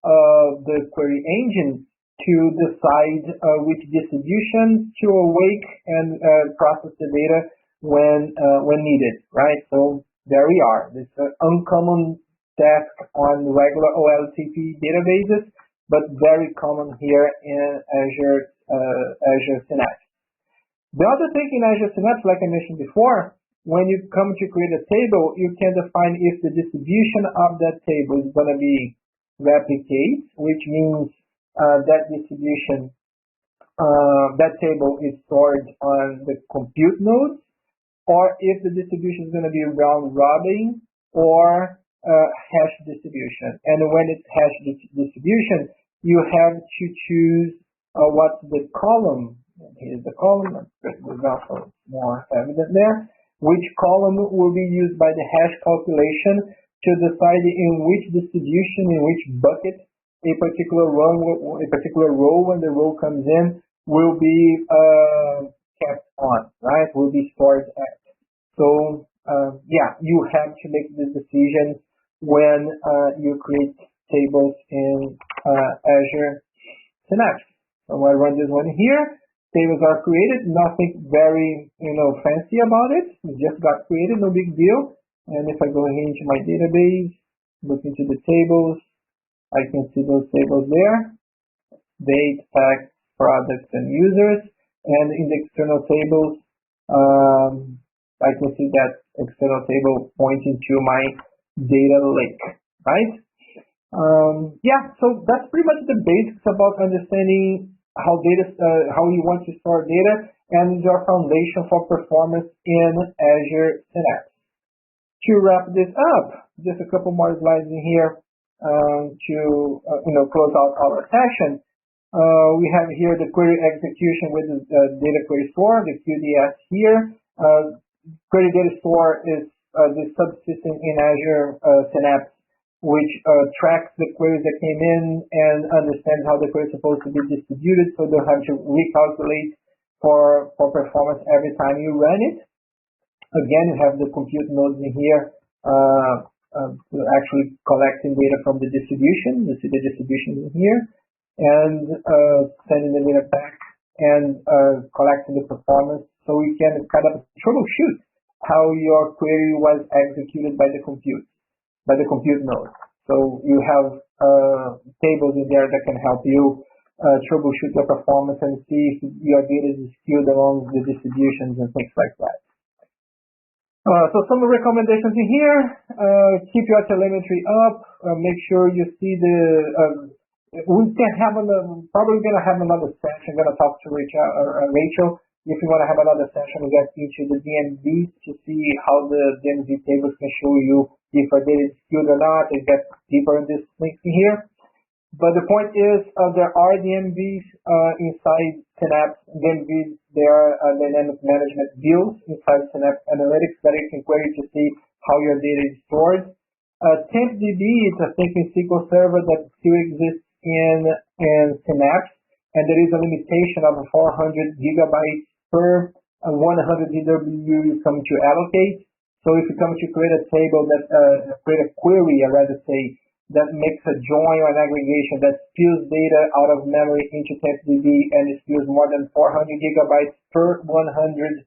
the query engine to decide which distribution to awake and process the data when needed, right? So there we are. This is an uncommon task on regular OLTP databases, but very common here in Azure Synapse. The other thing in Azure Synapse, like I mentioned before, when you come to create a table, you can define if the distribution of that table is going to be replicate, which means that distribution, that table is stored on the compute nodes, or if the distribution is going to be round robin or hash distribution. And when it's hash distribution, you have to choose what's the column. Here's the column. Let's press this down so it's more evident there. Which column will be used by the hash calculation to decide in which distribution, in which bucket a particular row when the row comes in will be kept on, right? Will be stored at. So yeah, you have to make this decision when you create tables in Azure Synapse. So I run this one here. Tables are created, nothing very fancy about it. It just got created, no big deal. And if I go here into my database, look into the tables, I can see those tables there. Date, facts, products, and users. And in the external tables, I can see that external table pointing to my data lake, right? Yeah, so that's pretty much the basics about understanding how you want to store data and your foundation for performance in Azure Synapse. To wrap this up, just a couple more slides in here to close out our session. We have here the query execution with the data query store, the QDS here. Query data store is the subsystem in Azure Synapse, which tracks the queries that came in and understands how the query is supposed to be distributed, so they'll have to recalculate for performance every time you run it. Again, you have the compute nodes in here actually collecting data from the distribution. You see the distribution in here, and sending the data back and collecting the performance, so we can kind of troubleshoot how your query was executed by the compute node. So you have tables in there that can help you troubleshoot your performance and see if your data is skewed along the distributions and things like that. So some recommendations in here: keep your telemetry up. Make sure you see the. We can have probably going to have another session. I'm going to talk to Rachel. If you want to have another session, we get into the DMVs to see how the DMV tables can show you if a data is skewed or not, and get deeper in this link here. But the point is, there are DMVs inside Synapse. DMVs, they are dynamic management views inside Synapse Analytics that you can query to see how your data is stored. TempDB is a thinking SQL server that still exists in Synapse, and there is a limitation of 400 gigabytes per 100 DW you come to allocate. So if you come to create a table create a query, I rather say, that makes a join or an aggregation that steals data out of memory into TempDB and it steals more than 400 gigabytes per 100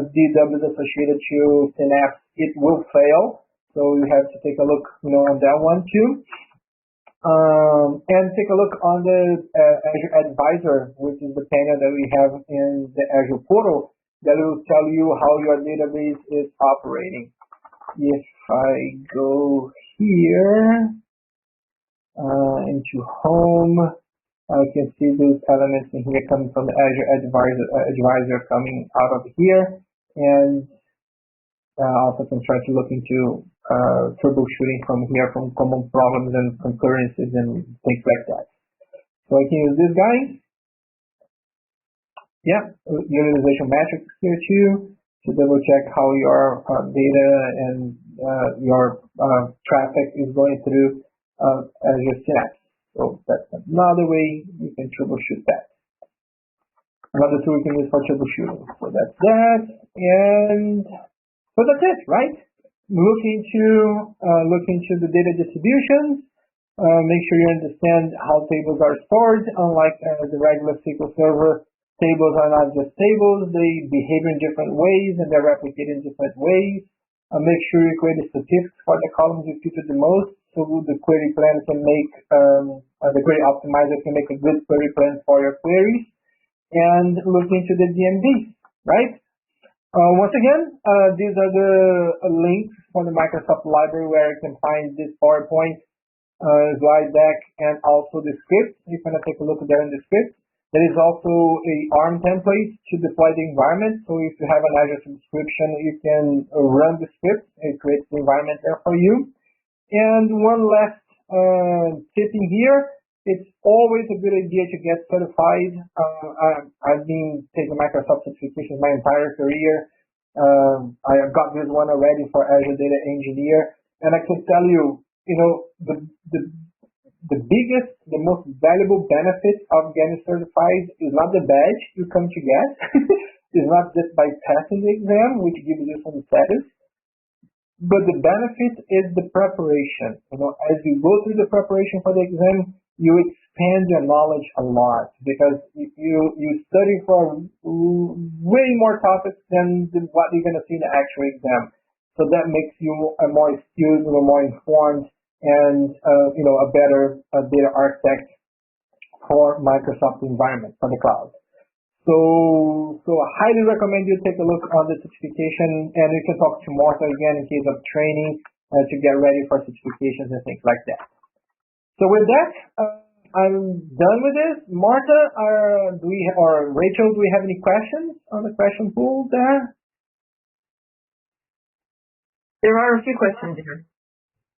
DWs associated to Synapse, it will fail. So you have to take a look, on that one too. And take a look on the Azure Advisor, which is the panel that we have in the Azure portal that will tell you how your database is operating. If I go here into Home, I can see those elements in here coming from the Azure Advisor coming out of here, and also can try to look into troubleshooting from here, from common problems and concurrencies and things like that. So I can use this guy. Yeah, utilization metrics here too, to to double check how your data and your traffic is going through Azure Synapse. So that's another way you can troubleshoot that. Another tool we can use for troubleshooting. So that's that, and so that's it, right? Look into the data distributions. Make sure you understand how tables are stored. Unlike the regular SQL Server, tables are not just tables, they behave in different ways and they're replicated in different ways. Make sure you create the statistics for the columns you feature the most, so the query plan can make, the query optimizer can make a good query plan for your queries. And look into the DMVs, right? Once again, these are the links for the Microsoft library where you can find this PowerPoint slide deck and also the script. You're going to take a look there in the script. There is also a ARM template to deploy the environment. So if you have an Azure subscription, you can run the script. It creates the environment there for you. And one last tip in here, it's always a good idea to get certified. I've been taking Microsoft certifications my entire career. I got this one already for Azure Data Engineer. And I can tell you, the biggest, the most valuable benefit of getting certified is not the badge you come to get. It's not just by passing the exam, which gives you some status, but the benefit is the preparation. As you go through the preparation for the exam, you expand your knowledge a lot because you study for way more topics than what you're going to see in the actual exam. So that makes you more skilled, more informed, and a better data architect for Microsoft environment, for the cloud. So I highly recommend you take a look on the certification, and you can talk to Martha again in case of training to get ready for certifications and things like that. So with that, I'm done with this. Martha, or Rachel, do we have any questions on the question pool there? There are a few questions here.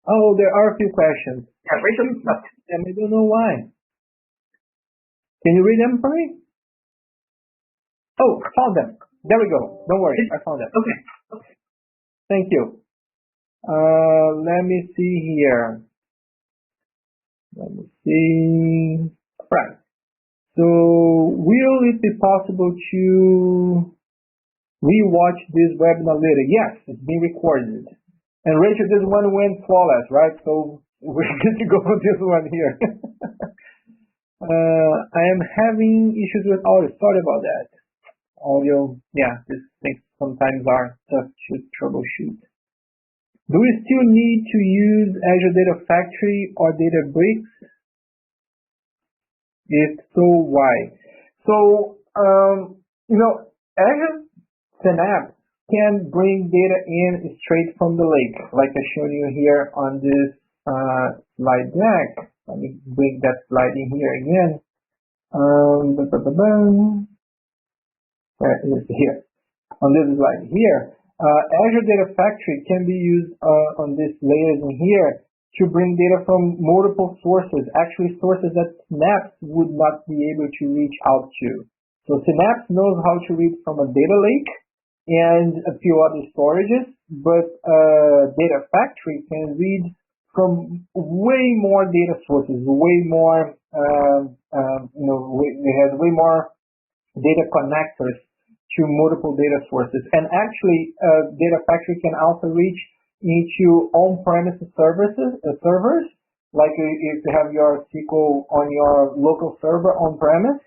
Oh, there are a few questions. Yeah, Rachel, and I don't know why. Can you read them for me? Oh, I found them. There we go. Don't worry, I found them. Okay. Thank you. Let me see here. Let me see. Right. So, will it be possible to rewatch this webinar later? Yes, it's being recorded. And Rachel, this one went flawless, right? So we're good to go with this one here. I am having issues with audio. Sorry about that. Audio, yeah, these things sometimes are tough to troubleshoot. Do we still need to use Azure Data Factory or Databricks? If so, why? So, Azure Synapse can bring data in straight from the lake, like I showed you here on this slide deck. Let me bring that slide in here again. Where is it here? On this slide here, Azure Data Factory can be used on these layers in here to bring data from multiple sources, actually sources that Synapse would not be able to reach out to. So Synapse knows how to read from a data lake and a few other storages, but Data Factory can read from way more data sources, way more, it has way more data connectors to multiple data sources. And actually, Data Factory can also reach into on-premises servers, like if you have your SQL on your local server on-premise.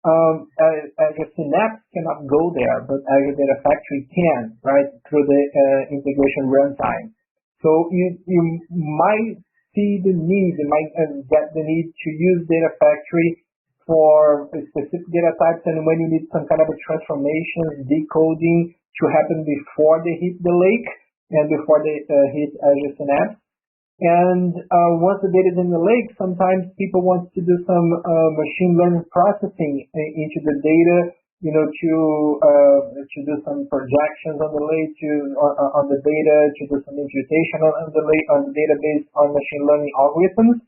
Azure Synapse cannot go there, but Azure Data Factory can, right, through the integration runtime. So you might see the need, you might get the need to use Data Factory for specific data types, and when you need some kind of a transformation, decoding to happen before they hit the lake and before they hit Azure Synapse. And once the data is in the lake, sometimes people want to do some machine learning processing into the data, to do some projections on the lake, on the data, to do some imputation on the database on machine learning algorithms.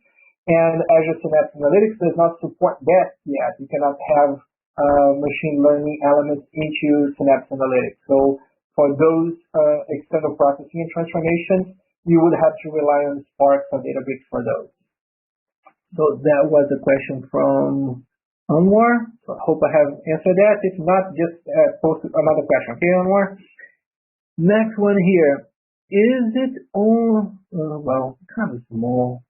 And Azure Synapse Analytics does not support that yet. You cannot have machine learning elements into Synapse Analytics. So for those external processing and transformations, you would have to rely on Spark or Databricks for those. So that was a question from Anwar. So I hope I have answered that. If not, just post another question. Okay, Anwar? Next one here. Is it on, well, kind of small.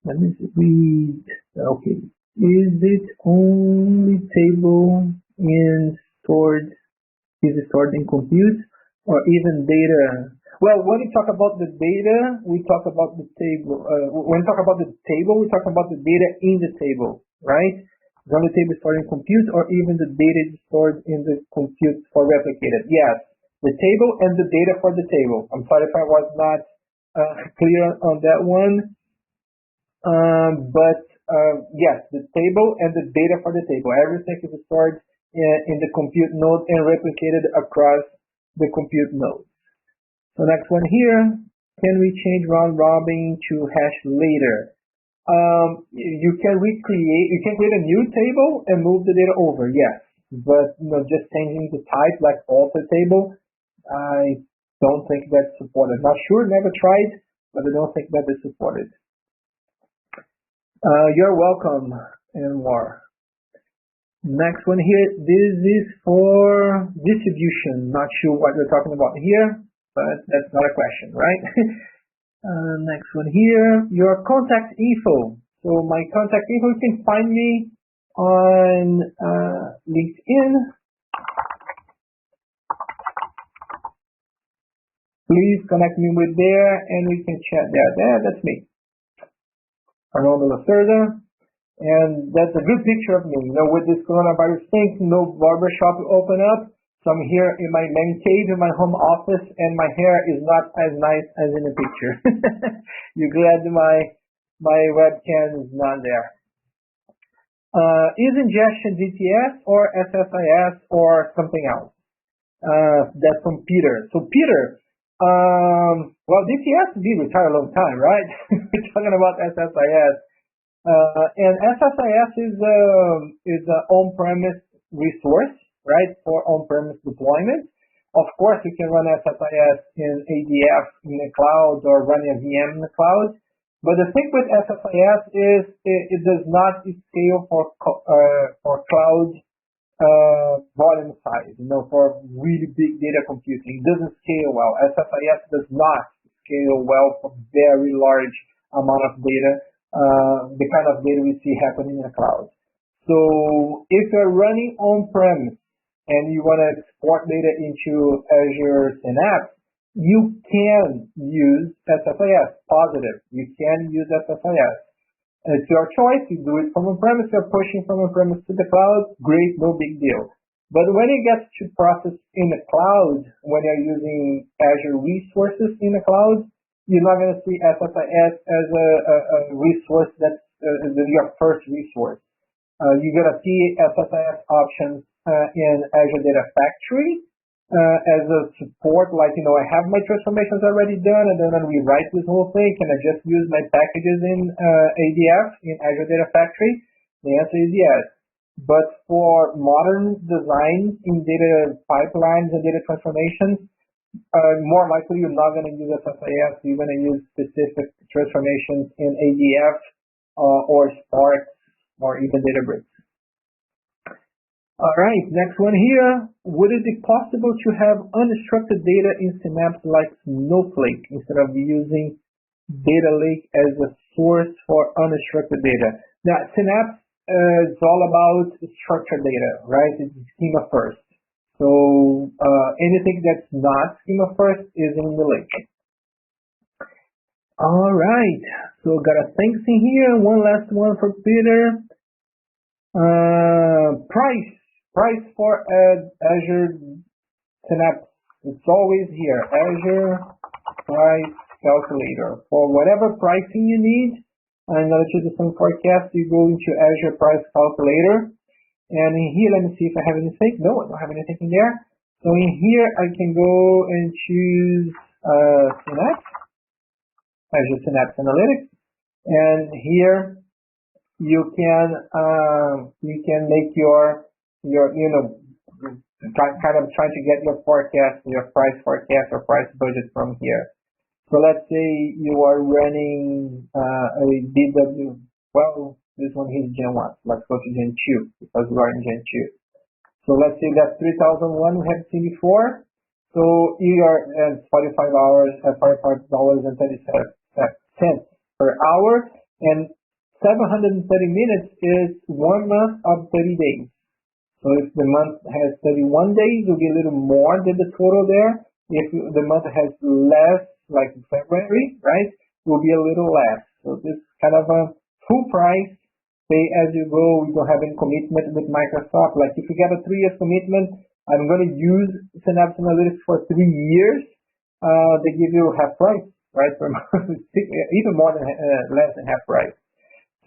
Let me read. Okay. Is it only table is it stored in compute or even data? Well, when we talk about the data, we talk about the table. When we talk about the table, we talk about the data in the table, right? Is only table stored in compute or even the data is stored in the compute for replicated? Yes, the table and the data for the table. I'm sorry if I was not clear on that one. Yes, the table and the data for the table. Everything is stored in the compute node and replicated across the compute node. So next one here, can we change round robin to hash later? You can create a new table and move the data over, yes. But just changing the type like alter table, I don't think that's supported. Not sure, never tried, but I don't think that is supported. You're welcome, Anwar. Next one here, this is for distribution. Not sure what we're talking about here, but that's not a question, right? Next one here, your contact info. So my contact info, you can find me on LinkedIn. Please connect me with there and we can chat there. That's me. Armando Lacerda, and that's a good picture of me. With this coronavirus thing, no barbershop open up, so I'm here in my man cave in my home office, and my hair is not as nice as in the picture. You're glad my webcam is not there. Is ingestion CTAS or SSIS or something else? That's from Peter. So Peter, well, DTS did retire a long time, right? We're talking about SSIS. And SSIS is an on-premise resource, right, for on-premise deployment. Of course, you can run SSIS in ADF in the cloud or running a VM in the cloud. But the thing with SSIS is it does not scale for cloud volume size, for really big data computing. It doesn't scale well. SSIS does not scale well for very large amount of data, the kind of data we see happening in the cloud. So if you're running on-premise and you want to export data into Azure Synapse, you can use SSIS, positive. You can use SSIS. It's your choice. You do it from on-premise. You're pushing from on-premise to the cloud. Great, no big deal. But when it gets to process in the cloud, when you're using Azure resources in the cloud, you're not going to see SSIS as a resource that's your first resource. You're going to see SSIS options in Azure Data Factory as a support, like, I have my transformations already done, and then when we write this whole thing, can I just use my packages in ADF, in Azure Data Factory? The answer is yes. But for modern designs in data pipelines and data transformations, more likely you're not going to use SSIS. You're going to use specific transformations in ADF or Spark or even Databricks. All right, next one here. Would it be possible to have unstructured data in Synapse like Snowflake instead of using Data Lake as a source for unstructured data? Now, Synapse is all about structured data, right? It's schema first. So anything that's not schema first is in the lake. All right, so got a thanks in here. One last one for Peter. Price for Azure Synapse. It's always here. Azure Price Calculator. For whatever pricing you need, I'm going to choose some forecast. You go into Azure Price Calculator. And in here, let me see if I have anything. No, I don't have anything in there. So in here, I can go and choose Synapse, Azure Synapse Analytics. And here, you can make your kind of trying to get your forecast, your price forecast or price budget from here. So let's say you are running a DW. Well, this one is Gen 1. Let's go to Gen 2 because we are in Gen 2. So let's say that 3001 we have seen before. So you are at $45.37 per hour, and 730 minutes is 1 month of 30 days. So if the month has 31 days, it will be a little more than the total there. If the month has less, like February, right, it will be a little less. So this is kind of a full price, pay as you go. We don't have any commitment with Microsoft. Like if you get a 3-year commitment, I'm going to use Synapse Analytics for 3 years. They give you half price, right, per month, even more than less than half price.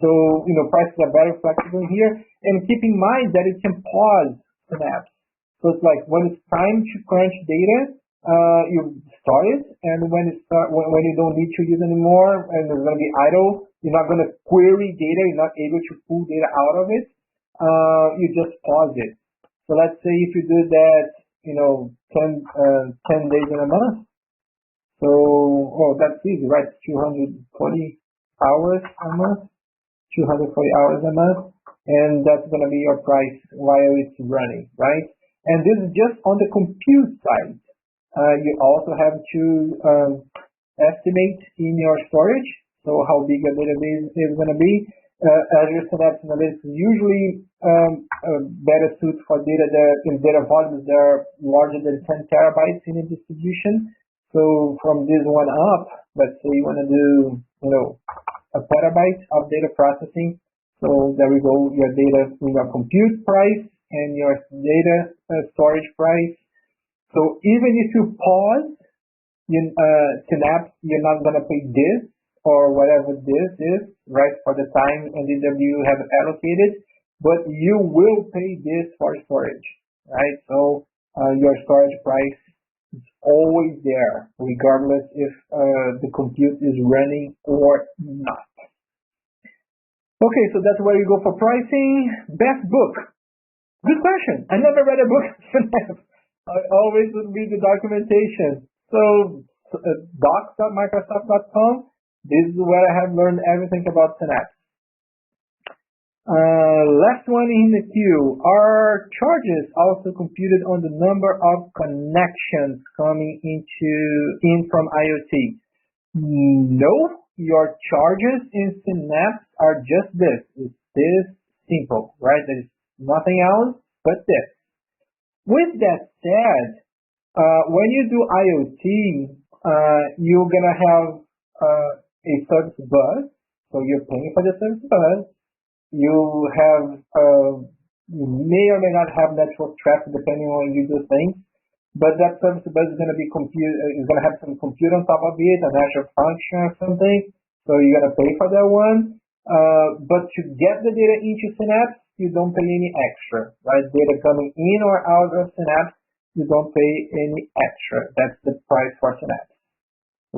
So, prices are very flexible here. And keep in mind that it can pause Synapse. So it's like when it's time to crunch data, you start it, and when you don't need to use anymore and it's going to be idle, you're not going to query data, you're not able to pull data out of it, you just pause it. So let's say if you do that, 10 days in a month. So, that's easy, right? 240 hours a month. 240 hours a month, and that's going to be your price while it's running, right? And this is just on the compute side. You also have to estimate in your storage, so how big a database is going to be. Azure Synapse Analytics is usually better suited for data that in data volumes that are larger than 10 terabytes in a distribution. So from this one up, let's say you want to do, a petabyte of data processing. So there we go, your data, your compute price and your data storage price. So even if you pause Synapse, you're not going to pay this or whatever this is, right, for the time and DW have allocated, but you will pay this for storage, right? So your storage price is always there, regardless if the compute is running or not. Okay, so that's where you go for pricing. Best book. Good question. I never read a book. I always read the documentation. So docs.microsoft.com. This is where I have learned everything about Synapse. Last one in the queue. Are charges also computed on the number of connections coming in from IoT? No. Your charges in Synapse are just this. It's this simple, right? There's nothing else but this. With that said, when you do IoT, you're going to have a service bus. So you're paying for the service bus. You may or may not have network traffic depending on you do things. But that service bus is going to be is going to have some compute on top of it, an Azure function or something. So you're going to pay for that one. But to get the data into Synapse, you don't pay any extra, right? Data coming in or out of Synapse, you don't pay any extra. That's the price for Synapse.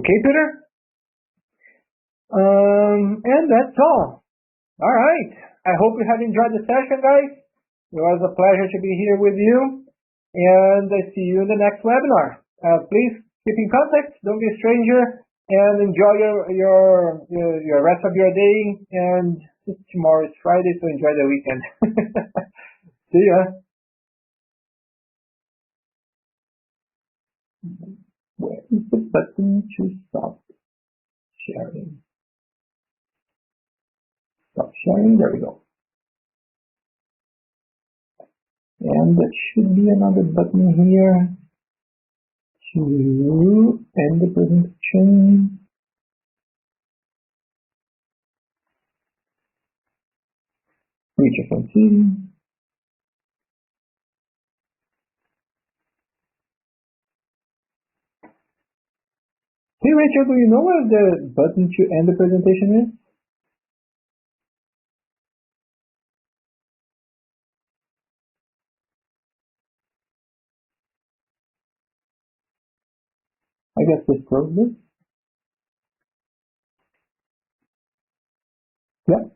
Okay, Peter? And that's all. All right. I hope you have enjoyed the session, guys. It was a pleasure to be here with you. And I see you in the next webinar. Please keep in contact. Don't be a stranger. And enjoy your rest of your day. And tomorrow is Friday, so enjoy the weekend. See ya. Where is the button to stop sharing? Stop sharing. There we go. And there should be another button here to end the presentation. Reach a team. Hey Rachel, do you know where the button to end the presentation is? I guess let's close this. Yeah.